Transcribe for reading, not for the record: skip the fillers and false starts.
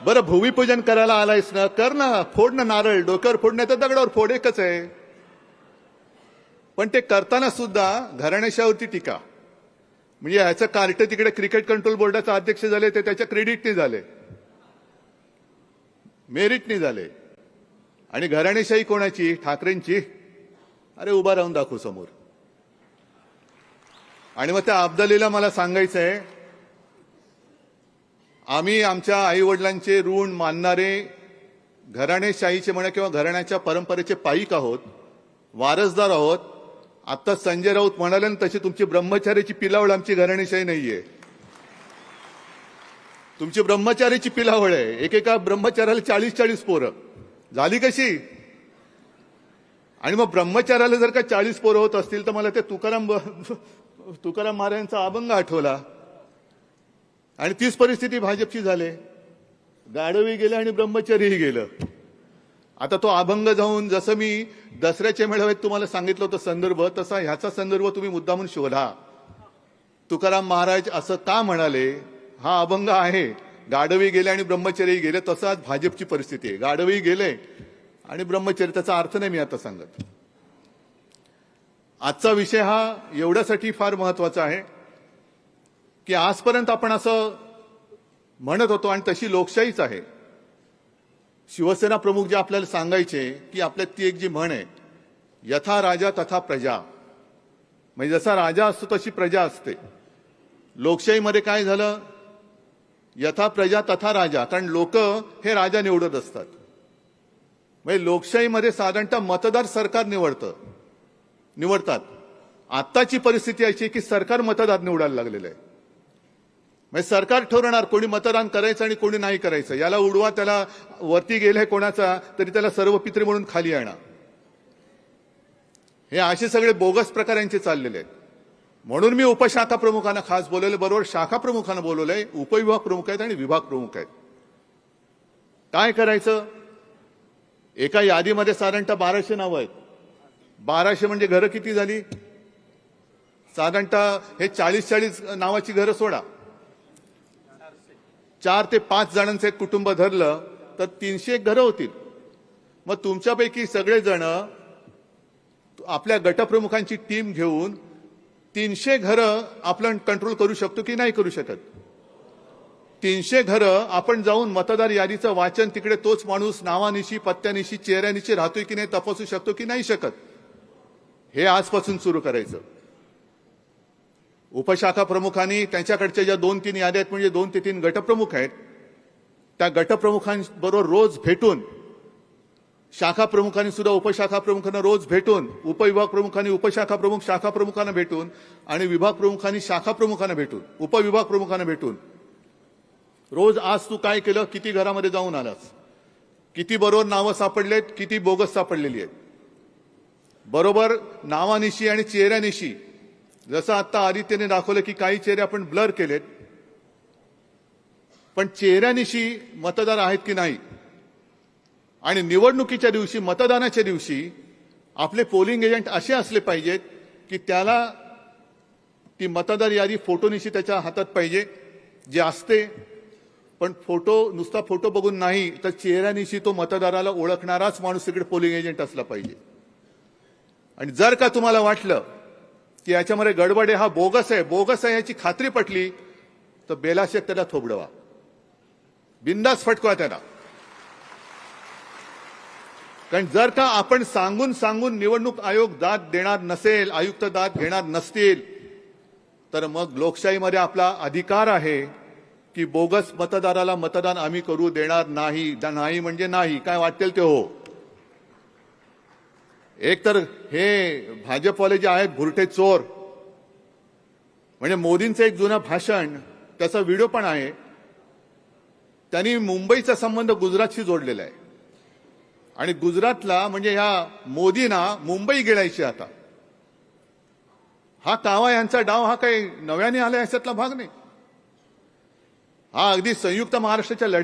बरं, भूमिपूजन करायला आलायस ना, कर ना, फोड ना नारळ, डोक्यावर फोडण्याचं दगडावर फोड, एकच आहे. पण ते करताना सुद्धा घराण्याशावरती टीका. म्हणजे ह्याचं कार्ट तिकडे क्रिकेट कंट्रोल बोर्डाचा अध्यक्ष झाले, ते त्याच्या क्रेडिटने झाले, मेरिटने झाले. आणि घराणेशाही कोणाची? ठाकरेंची. अरे उभा राहून दाखवू समोर. आणि मग त्या अब्दालीला मला सांगायचंय, आम्ही आमच्या आई वडिलांचे ऋण मानणारे घराणेशाहीचे म्हणा किंवा घराण्याच्या परंपरेचे पाईक आहोत, वारसदार आहोत. आता संजय राऊत म्हणाले ना तशी तुमची ब्रह्मचार्याची पिलावळ आमची घराणेशाही नाहीये. तुमची ब्रह्मचार्याची पिलावळ आहे. एकेका ब्रह्मचार्याला 40-40 पोरं झाली कशी? आणि मग ब्रह्मचार्याला जर का 40 पोरं होत असतील तर मला ते तुकाराम महाराजांचा अभंग आठवला. आणि तीच परिस्थिती भाजपची झाली. गाढवही गेलं आणि ब्रह्मचर्यही गेलं. आता तो अभंग जाऊन, जसं मी दसऱ्याच्या मेळाव्यात तुम्हाला सांगितलं होतं संदर्भ, तसा ह्याचा संदर्भ तुम्ही मुद्दामून शोधा. तुकाराम महाराज असं का म्हणाले? हा अभंग आहे. गाढवही गेले आणि ब्रह्मचर्यही गेले. तसं आज भाजपची परिस्थिती आहे. गाढवही गेले आणि ब्रह्मचर्य. त्याचा अर्थ नाही मी आता सांगत. आजचा विषय हा एवढ्यासाठी फार महत्वाचा आहे की आजपर्यंत आपण असं म्हणत होतो, आणि तशी लोकशाहीच आहे. शिवसेना प्रमुख जे आपल्याला सांगायचे की आपल्यात ती एक जी म्हण आहे, यथा राजा तथा प्रजा. म्हणजे जसा राजा असतो तशी प्रजा असते. लोकशाहीमध्ये काय झालं? यथा प्रजा तथा राजा. कारण लोक हे राजा निवडत असतात. म्हणजे लोकशाहीमध्ये साधारणतः मतदार सरकार निवडतात. आत्ताची परिस्थिती अशी की सरकार मतदार निवडायला लागलेलं आहे. म्हणजे सरकार ठरवणार कोणी मतदान करायचं आणि कोणी नाही करायचं. याला उडवा, त्याला वरती गेलाय कोणाचा तरी त्याला सर्व पित्री म्हणून खाली आणा. हे असे सगळे बोगस प्रकार यांचे चाललेले आहेत. म्हणून मी उपशाखा प्रमुखांना खास बोलवले, बरोबर शाखा प्रमुखांना बोलवलंय. उपविभाग प्रमुख आहेत आणि विभाग प्रमुख आहेत. काय करायचं? एका यादीमध्ये साधारणतः 1200 नावं आहेत. 1200 म्हणजे घरं किती झाली? साधारणतः हे 40-40 नावाची घरं सोडा. 4 ते 5 जणांचं एक कुटुंब धरलं तर 300 घरं होतील. मग तुमच्यापैकी सगळेजण आपल्या गटप्रमुखांची टीम घेऊन 300 घरं आपण कंट्रोल करू शकतो की नाही करू शकत? 300 घरं आपण जाऊन मतदार यादीचं वाचन तिकडे तोच माणूस नावानिशी, पत्त्यानिशी, चेहऱ्यानिशी राहतोय की नाही तपासू शकतो की नाही शकत? हे आजपासून सुरू करायचं. उपशाखा प्रमुखांनी त्यांच्याकडच्या ज्या 2-3 याद्या आहेत, म्हणजे 2 ते 3 गटप्रमुख आहेत, त्या गटप्रमुखांबरोबर रोज भेटून, शाखा प्रमुखांनी सुद्धा उपशाखा प्रमुखांना रोज भेटून, उपविभाग प्रमुखांनी उपशाखा प्रमुख शाखा प्रमुखांना भेटून, आणि विभाग प्रमुखांनी शाखा प्रमुखांना भेटून, उपविभाग प्रमुखांना भेटून रोज आज तू काय केलं, किती घरामध्ये जाऊन आलास, किती बरोबर नावं सापडलेत, किती बोगस सापडलेली आहेत. बरोबर नावानिशी आणि चेहऱ्यानिशी. जसं आता आदित्यने दाखवलं की काही चेहरे आपण ब्लर केलेत, पण चेहऱ्यानिशी मतदार आहेत की नाही. आणि निवडणुकीच्या दिवशी, मतदानाच्या दिवशी आपले पोलिंग एजंट असे असले पाहिजेत की त्याला ती मतदार यादी फोटोनिशी त्याच्या हातात पाहिजे, जे असते. पण नुसता फोटो बघून नाही, तर चेहऱ्यानिशी तो मतदाराला ओळखणाराच माणूस तिकडे पोलिंग एजंट असला पाहिजे. आणि जर का तुम्हाला वाटलं की याच्यामध्ये गडबड आहे, हा बोगस आहे याची खात्री पटली, तर बेलाशक त्याला थोबडवा, बिंदास फटकवा त्याला. कारण जर का आपण सांगून निवडणूक आयोग दाद देणार नसेल, आयुक्त दाद घेणार नसतील, तर मग लोकशाहीमध्ये आपला अधिकार आहे की बोगस मतदाराला मतदान आम्ही करू देणार नाही. नाही म्हणजे नाही, काय वाटेल ते हो. एक तर हे भाजपवाले जे आहेत भुरटे चोर, म्हणजे मोदींचं एक जुनं भाषण, त्याचा व्हिडिओ पण आहे. त्यांनी मुंबईचा संबंध गुजरातशी जोडलेला आहे. आणि गुजरातला म्हणजे ह्या मोदींना मुंबई गिळायची आता. हा कावा यांचा डाव हा काही नव्याने आला याच्यातला भाग नाही. हा अगदी संयुक्त महाराष्ट्राच्या लढ्या